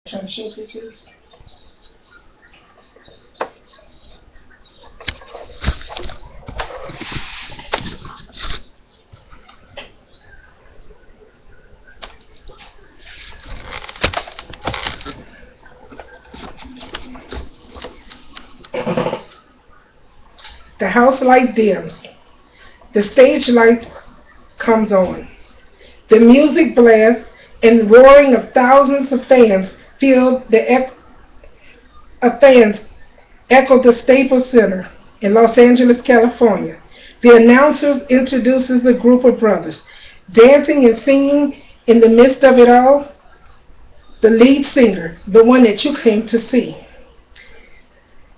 Trying to show pictures. The house light dims. The stage light comes on. The music blasts and roaring of thousands of fans echo the Staples Center in Los Angeles, California. The announcer introduces a group of brothers, dancing and singing in the midst of it all, the lead singer, the one that you came to see.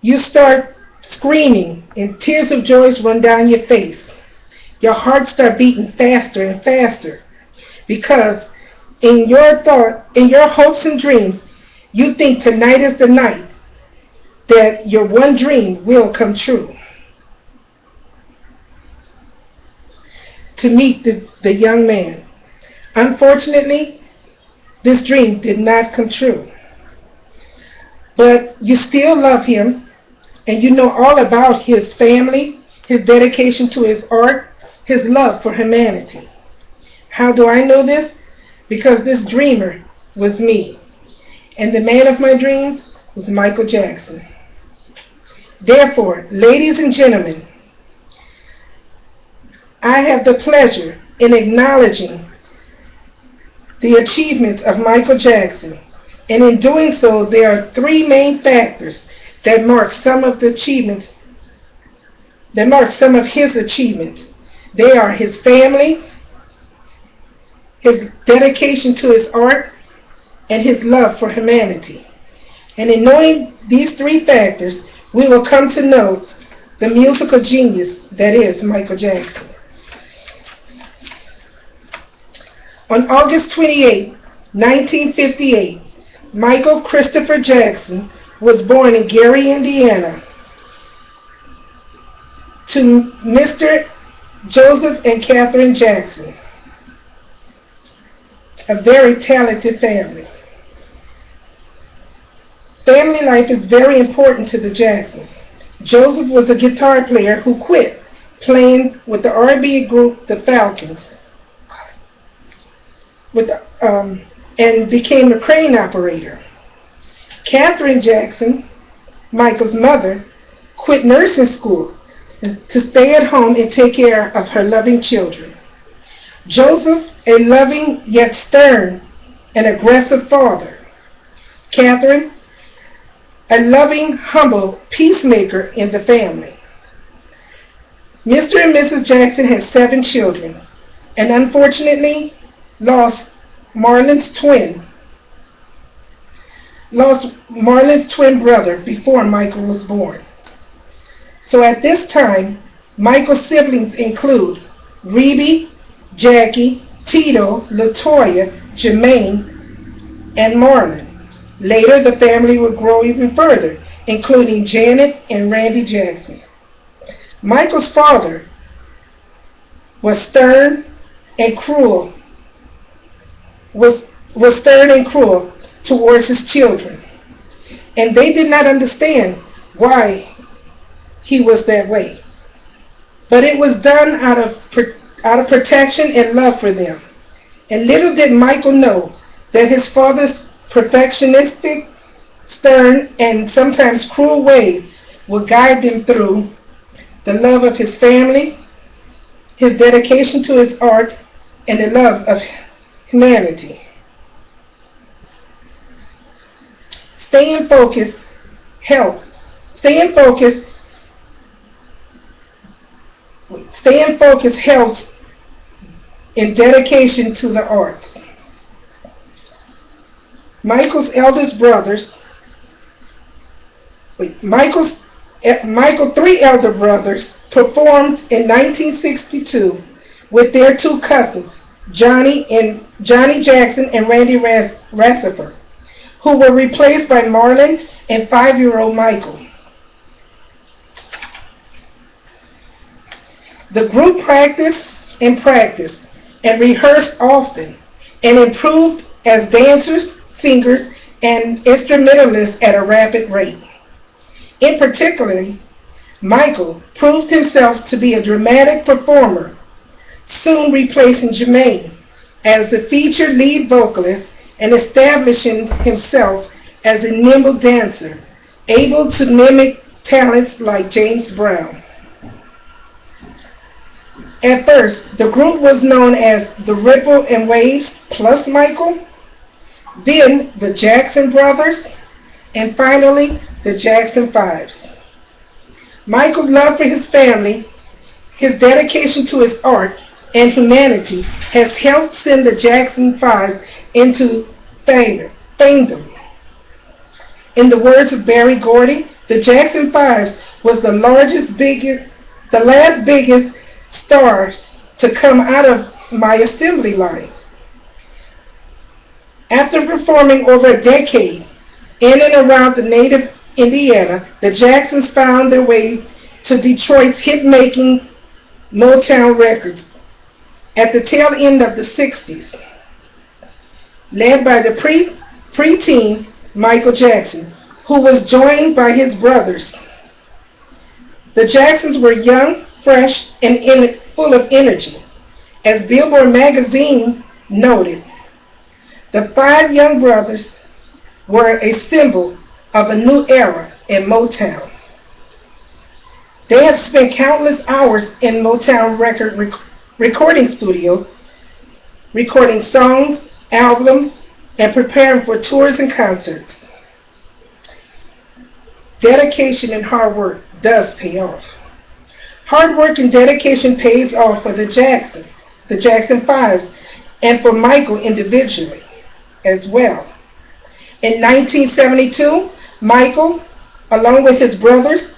You start screaming and tears of joy run down your face. Your heart starts beating faster and faster because in your hopes and dreams, you think tonight is the night that your one dream will come true. To meet the young man. Unfortunately, this dream did not come true. But you still love him, and you know all about his family, his dedication to his art, his love for humanity. How do I know this? Because this dreamer was me, and the man of my dreams was Michael Jackson. Therefore, ladies and gentlemen, I have the pleasure in acknowledging the achievements of Michael Jackson, and in doing so, there are three main factors that mark some of his achievements. They are his family, his dedication to his art, and his love for humanity. And in knowing these three factors, we will come to know the musical genius that is Michael Jackson. On August 28, 1958, Michael Christopher Jackson was born in Gary, Indiana, to Mr. Joseph and Catherine Jackson, a very talented family. Family life is very important to the Jacksons. Joseph was a guitar player who quit playing with the R&B group The Falcons and became a crane operator. Catherine Jackson, Michael's mother, quit nursing school to stay at home and take care of her loving children. Joseph, a loving yet stern and aggressive father. Catherine, a loving, humble peacemaker in the family. Mr. and Mrs. Jackson had 7 children, and unfortunately lost Marlon's twin brother before Michael was born. So at this time, Michael's siblings include Rebe, Jackie, Tito, LaToya, Jermaine, and Marlon. Later, the family would grow even further, including Janet and Randy Jackson. Michael's father was stern and cruel towards his children, and they did not understand why he was that way. But it was done out of protection and love for them. And little did Michael know that his father's perfectionistic, stern, and sometimes cruel ways would guide them through the love of his family, his dedication to his art, and the love of humanity. Staying focused helps in dedication to the arts. Michael's three elder brothers performed in 1962 with their 2 cousins, Johnny Jackson and Randy Rassifer, who were replaced by Marlon and 5-year-old Michael. The group practiced and rehearsed often and improved as dancers, singers, and instrumentalists at a rapid rate. In particular, Michael proved himself to be a dramatic performer, soon replacing Jermaine as the featured lead vocalist and establishing himself as a nimble dancer, able to mimic talents like James Brown. At first, the group was known as the Ripple and Waves plus Michael, then the Jackson Brothers, and finally the Jackson Fives. Michael's love for his family, his dedication to his art, and humanity has helped send the Jackson Fives into fandom. In the words of Barry Gordy, the Jackson Fives was the last biggest stars to come out of my assembly line. After performing over a decade in and around the native Indiana, the Jacksons found their way to Detroit's hit-making Motown Records at the tail end of the 60s. Led by the preteen Michael Jackson, who was joined by his brothers. The Jacksons were young, fresh, and full of energy. As Billboard magazine noted, the five young brothers were a symbol of a new era in Motown. They have spent countless hours in Motown recording studios, recording songs, albums, and preparing for tours and concerts. Dedication and hard work does pay off. Hard work and dedication pays off for the Jackson Fives, and for Michael individually as well. In 1972, Michael, along with his brothers,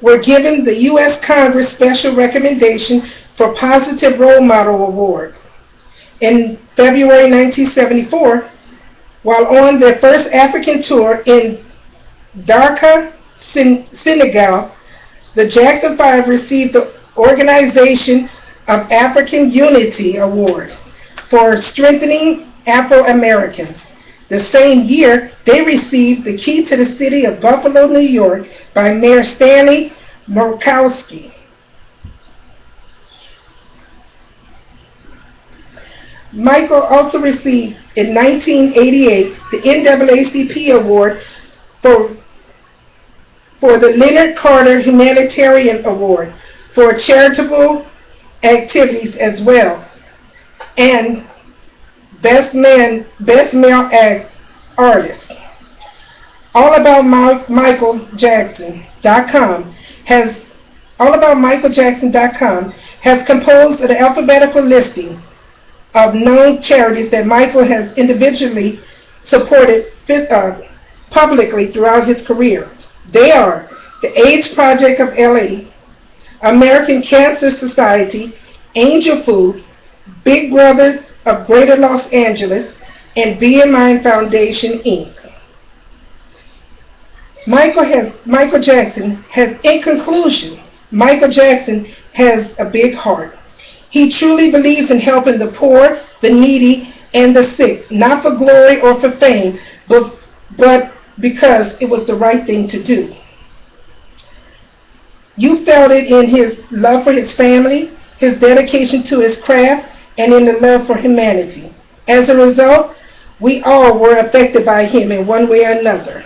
were given the U.S. Congress Special Recommendation for Positive Role Model Award. In February 1974, while on their first African tour in Dakar, Senegal, the Jackson Five received the Organization of African Unity Award for strengthening Afro-Americans. The same year, they received the Key to the City of Buffalo, New York by Mayor Stanley Murkowski. Michael also received in 1988 the NAACP Award for the Leonard Carter Humanitarian Award for charitable activities as well, and Best Male Artist. AllAboutMichaelJackson.com has composed an alphabetical listing of known charities that Michael has individually supported publicly throughout his career. They are the AIDS Project of LA, American Cancer Society, Angel Foods, Big Brothers of Greater Los Angeles, and BMI Foundation, Inc. Michael Jackson has a big heart. He truly believes in helping the poor, the needy, and the sick, not for glory or for fame, but because it was the right thing to do. You felt it in his love for his family, his dedication to his craft, and in the love for humanity. As a result, we all were affected by him in one way or another.